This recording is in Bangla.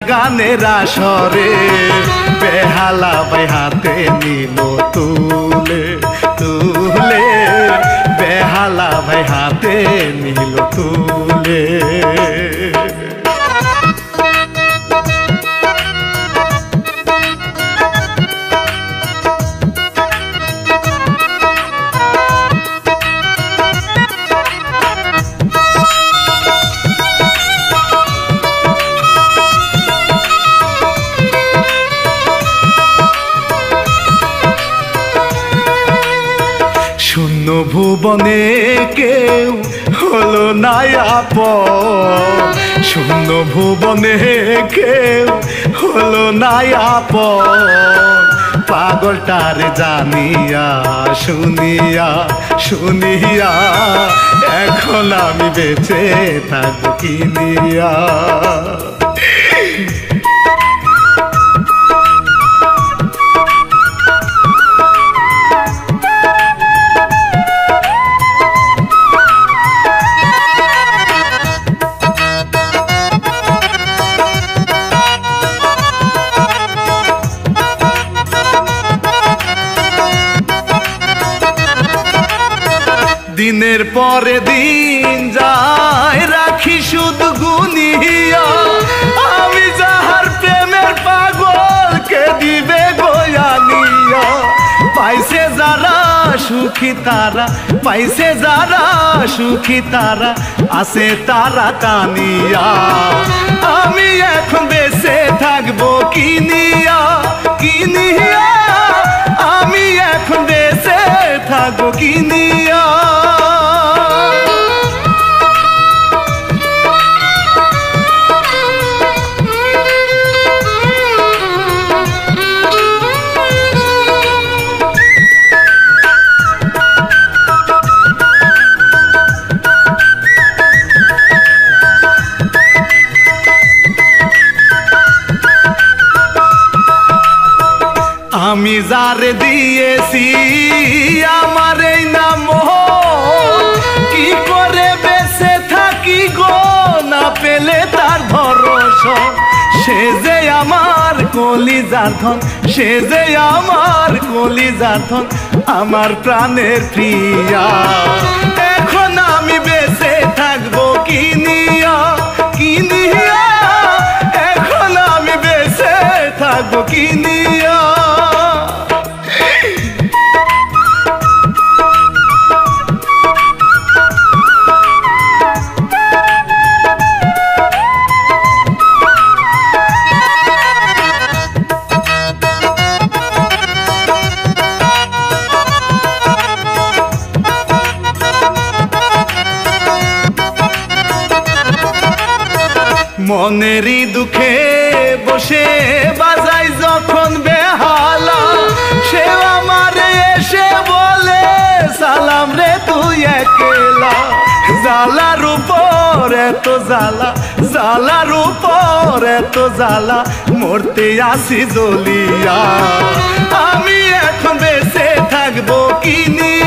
গানের আসরে বেহালা ভাই হাতে নিল তুলে তুলে, বেহালা ভাই হাতে নিল তুলে। শূন্য ভুবনে কেউ হলো না আপন, শূন্য ভুবনে কেউ হলো না আপন। পাগলটারে জানিয়া শুনিয়া শুনিয়া এখন আমি বেঁচে থাকবো কি নিয়া। দিনের পরে দিন যায় রাখি শুধু গুনিয়া, আমি যাহার প্রেমের পাগল কে দিবে গোয়ানিয়া। পাইছে যারা সুখী তারা, পাইছে যারা সুখী তারা, আছে তারা কানিয়া। আমি এখন বেঁচে থাকবো কি নিয়া কি নিয়া, আমি এখন বেঁচে থাকবো কি নিয়া। আমি যারে দিয়েছি আমার এই নাম, কি করে বেঁচে থাকি গো না পেলে তার ভরসা। সে যে আমার কলিজার ধন, সে যে আমার কলিজার ধন, আমার প্রাণের প্রিয়া। এখন আমি বেঁচে থাকবো কি নিয়া কি নিয়া, এখন আমি বেঁচে থাকবো কি নিয়া। মনেরই দুঃখে বসে বাজাই যখন বেহালা, সে আমারে এসে বলে সালাম রে তুই একলা। জালার উপর এত জ্বালা, জালার উপর এত জ্বালা, মরতে আসি জ্বলিয়া। আমি এখন বেঁচে থাকবো কি নিয়ে